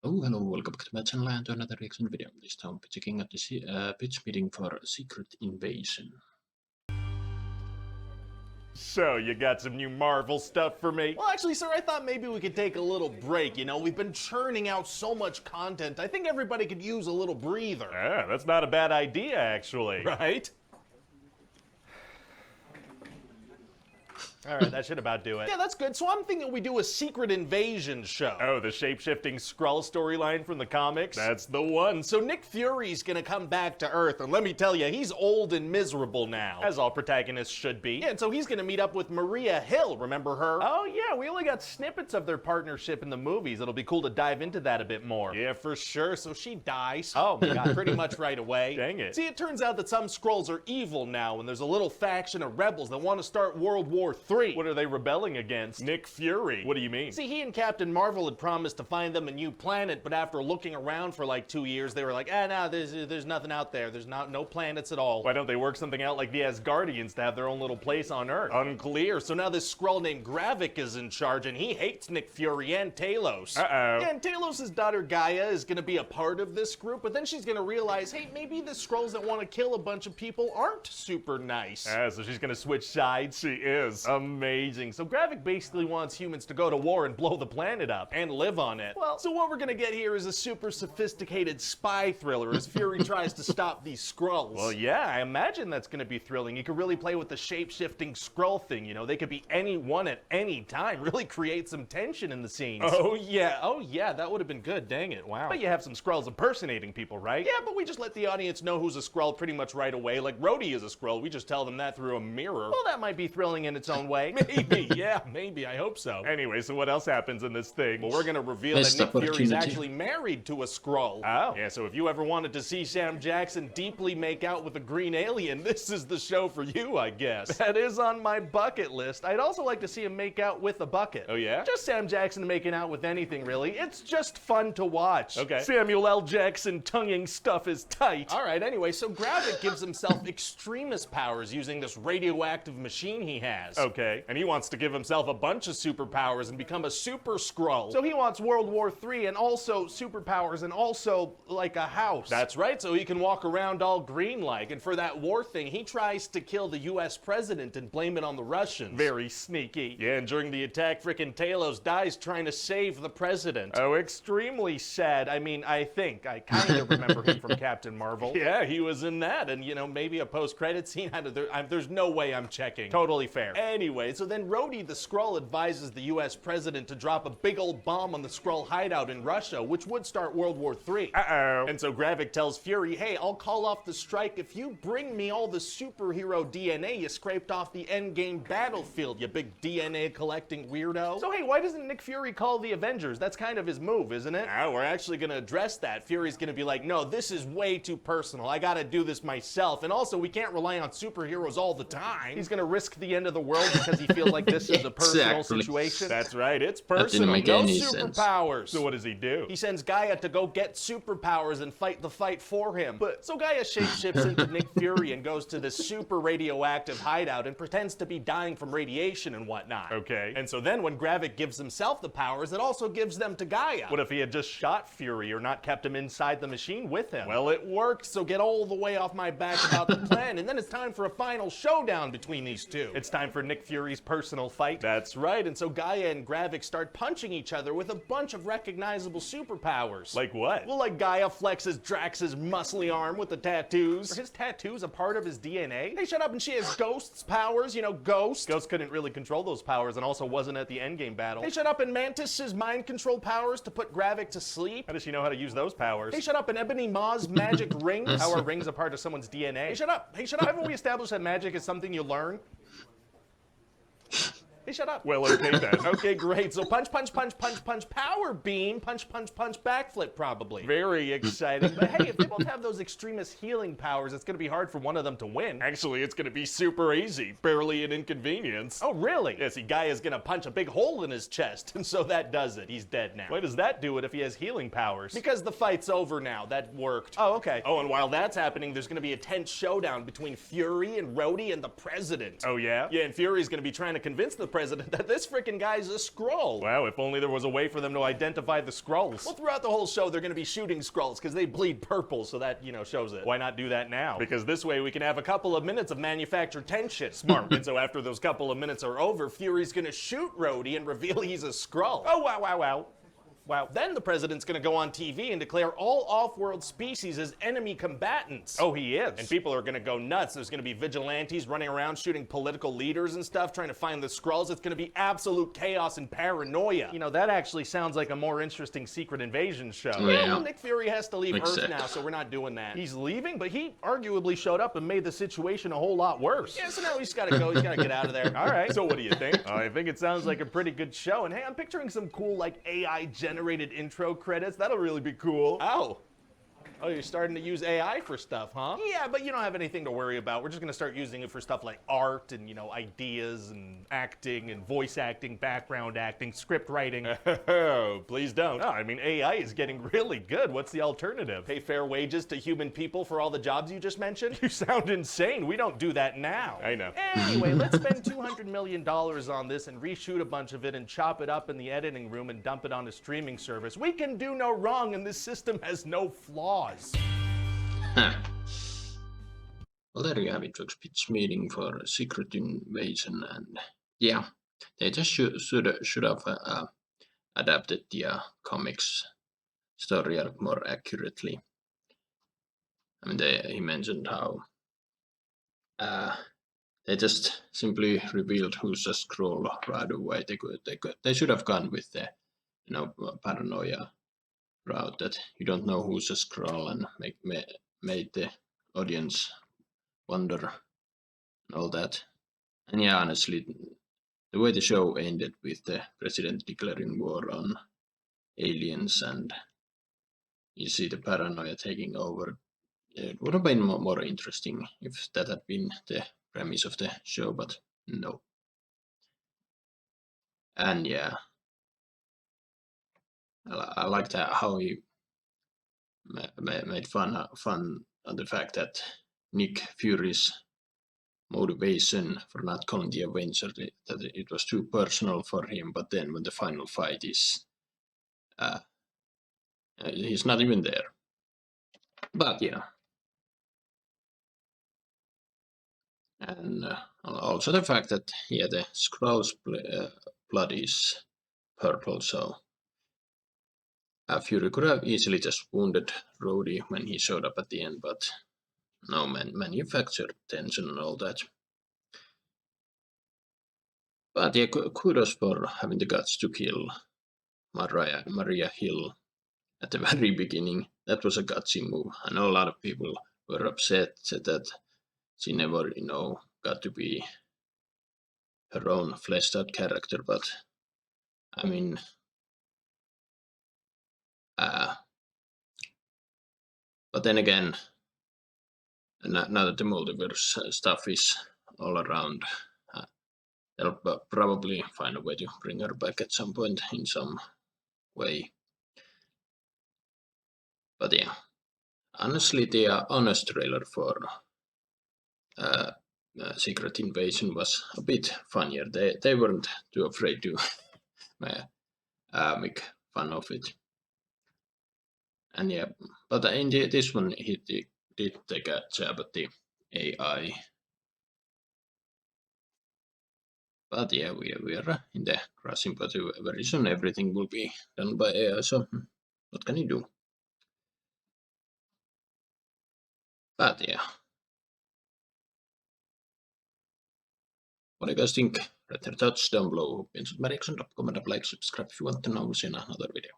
Oh, hello, welcome back to my channel and to another reaction video. This time we're checking out the pitch meeting for Secret Invasion. So, you got some new Marvel stuff for me? Well, actually, sir, I thought maybe we could take a little break. You know, we've been churning out so much content. I think everybody could use a little breather. Ah, that's not a bad idea, actually. Right? All right, that should about do it. Yeah, that's good. So I'm thinking we do a Secret Invasion show. Oh, the shape-shifting Skrull storyline from the comics? That's the one. So Nick Fury's gonna come back to Earth, and let me tell you, he's old and miserable now. As all protagonists should be. Yeah, and so he's gonna meet up with Maria Hill, remember her? Oh yeah, we only got snippets of their partnership in the movies. It'll be cool to dive into that a bit more. Yeah, for sure. So she dies. Oh my god. Pretty much right away. Dang it. See, it turns out that some Skrulls are evil now, and there's a little faction of rebels that want to start World War III. What are they rebelling against? Nick Fury. What do you mean? See, he and Captain Marvel had promised to find them a new planet, but after looking around for like 2 years, they were like, no, there's nothing out there. There's no planets at all. Why don't they work something out like the Asgardians to have their own little place on Earth? Unclear. So now this Skrull named Gravik is in charge, and he hates Nick Fury and Talos. Uh-oh. Yeah, and Talos' daughter Gaia is gonna be a part of this group, but then she's gonna realize, hey, maybe the Skrulls that want to kill a bunch of people aren't super nice. So she's gonna switch sides? She is. Amazing. So Gravik basically wants humans to go to war and blow the planet up. And live on it. Well- so what we're gonna get here is a super sophisticated spy thriller as Fury tries to stop these Skrulls. Well, yeah, I imagine that's gonna be thrilling. You could really play with the shape-shifting Skrull thing, you know? They could be anyone at any time. Really create some tension in the scenes. Oh yeah, that would have been good, dang it, wow. But you have some Skrulls impersonating people, right? Yeah, but we just let the audience know who's a Skrull pretty much right away. Like, Rhodey is a Skrull, we just tell them that through a mirror. Well, that might be thrilling in its own way. Maybe, yeah, maybe, I hope so. Anyway, so what else happens in this thing? Well, we're gonna reveal Missed that Nick Fury's opportunity. actually married to a Skrull. Oh. Yeah, so if you ever wanted to see Sam Jackson deeply make out with a green alien, this is the show for you, I guess. That is on my bucket list. I'd also like to see him make out with a bucket. Oh yeah? Just Sam Jackson making out with anything, really. It's just fun to watch. Okay. Samuel L. Jackson tonguing stuff is tight. All right, anyway, so Gravik gives himself extremist powers using this radioactive machine he has. Okay. And he wants to give himself a bunch of superpowers and become a super Skrull. So he wants World War III and also superpowers and also, like, a house. That's right, so he can walk around all green-like. And for that war thing, he tries to kill the US president and blame it on the Russians. very sneaky. Yeah, and during the attack, frickin' Talos dies trying to save the president. Oh, extremely sad. I mean, I think. I kind of remember him from Captain Marvel. Yeah, he was in that, and you know, maybe a post-credit scene. There's no way I'm checking. Totally fair. Anyway, so then Rhodey the Skrull advises the US president to drop a big old bomb on the Skrull hideout in Russia, which would start World War III. Uh-oh. And so Gravik tells Fury, hey, I'll call off the strike if you bring me all the superhero DNA you scraped off the endgame battlefield, you big DNA collecting weirdo. So hey, why doesn't Nick Fury call the Avengers? That's kind of his move, isn't it? We're actually gonna address that. Fury's gonna be like, no, this is way too personal. I gotta do this myself. And also, we can't rely on superheroes all the time. He's gonna risk the end of the world because he feels like this is a personal Exactly. situation. That's right, it's didn't personal. make No any sense. superpowers. So what does he do? He sends Gaia to go get superpowers and fight the fight for him. But so Gaia shapeshifts into Nick Fury and goes to this super radioactive hideout and pretends to be dying from radiation and whatnot. Okay. And so then when Gravik gives himself the powers, it also gives them to Gaia. What if he had just shot Fury or not kept him inside the machine with him? Well, it worked, so get all the way off my back about the plan, and then it's time for a final showdown between these two. It's time for Nick Fury's personal fight. That's right, and so Gaia and Gravik start punching each other with a bunch of recognizable superpowers. Like what? Well, like Gaia flexes Drax's muscly arm with the tattoos. Are his tattoos a part of his DNA? Hey, shut up, and she has Ghost's powers, you know, Ghost. Ghost couldn't really control those powers and also wasn't at the endgame battle. Hey, shut up, and Mantis's mind control powers to put Gravik to sleep. How does she know how to use those powers? Hey, shut up, and Ebony Maw's magic rings. How are rings a part of someone's DNA? Hey, shut up. Hey, shut up. Haven't we established that magic is something you learn? Hey, shut up. Well, okay then. Okay, great. So punch, punch, punch, punch, punch, power beam, punch, punch, punch, backflip, probably. Very exciting. But hey, if they both have those extremist healing powers, it's gonna be hard for one of them to win. Actually, it's gonna be super easy. Barely an inconvenience. Oh, really? Yeah, see, Gaia's gonna punch a big hole in his chest, and so that does it. He's dead now. Why does that do it if he has healing powers? Because the fight's over now. That worked. Oh, okay. Oh, and while that's happening, there's gonna be a tense showdown between Fury and Rhodey and the President. Oh, yeah? Yeah, and Fury's gonna be trying to convince the president that this frickin' guy's a Skrull. Wow, if only there was a way for them to identify the Skrulls. Well, throughout the whole show, they're gonna be shooting Skrulls because they bleed purple, so that, shows it. Why not do that now? Because this way we can have a couple of minutes of manufactured tension. Smart. And so after those couple of minutes are over, Fury's gonna shoot Rhodey and reveal he's a Skrull. Oh, wow. Wow. Then the president's gonna go on TV and declare all off-world species as enemy combatants. Oh, he is. And people are gonna go nuts. There's gonna be vigilantes running around shooting political leaders and stuff, trying to find the Skrulls. It's gonna be absolute chaos and paranoia. That actually sounds like a more interesting Secret Invasion show. Yeah. Well, Nick Fury has to leave Makes Earth sense. now, so we're not doing that. He's leaving, but he arguably showed up and made the situation a whole lot worse. Yeah, so now he's gotta go. He's gotta get out of there. All right. So what do you think? I think it sounds like a pretty good show. And hey, I'm picturing some cool, like, AI-generated intro credits. That'll really be cool. Oh, you're starting to use AI for stuff, huh? Yeah, but you don't have anything to worry about. We're just gonna start using it for stuff like art and, ideas and acting and voice acting, background acting, script writing. Oh, please don't. Oh, I mean, AI is getting really good. What's the alternative? Pay fair wages to human people for all the jobs you just mentioned? You sound insane. We don't do that now. I know. Anyway, let's spend $200 million on this and reshoot a bunch of it and chop it up in the editing room and dump it on a streaming service. We can do no wrong, and this system has no flaws. Huh. Well, there you have it, folks. Pitch meeting for Secret Invasion, and yeah, they just should have adapted the comics story arc more accurately. I mean, he mentioned how they just simply revealed who's a Skrull right away. They should have gone with the paranoia route that you don't know who's a Skrull and made the audience wonder and all that. And yeah, honestly, the way the show ended with the president declaring war on aliens and you see the paranoia taking over, it would have been more interesting if that had been the premise of the show, but no. And yeah, I liked how he made fun of the fact that Nick Fury's motivation for not calling the Avenger, that it was too personal for him, but then when the final fight is, he's not even there. But yeah. And also the fact that, yeah, the Skrull's blood is purple, so Fury could have easily just wounded Rhodey when he showed up at the end, but no, manufactured tension and all that. But yeah, kudos for having the guts to kill Maria Hill at the very beginning. That was a gutsy move. I know a lot of people were upset that she never, got to be her own fleshed out character, but I mean, but then again, now that the multiverse stuff is all around, they'll probably find a way to bring her back at some point in some way. But yeah, honestly, the honest trailer for Secret Invasion was a bit funnier. They weren't too afraid to make fun of it. And yeah, but in this one, he did take a jab at the AI. But yeah, we are in the crossing, but very soon everything will be done by AI, so what can you do? But yeah. What do you guys think? Write your thoughts down below. Comment, subscribe if you want to know. We'll see you in another video.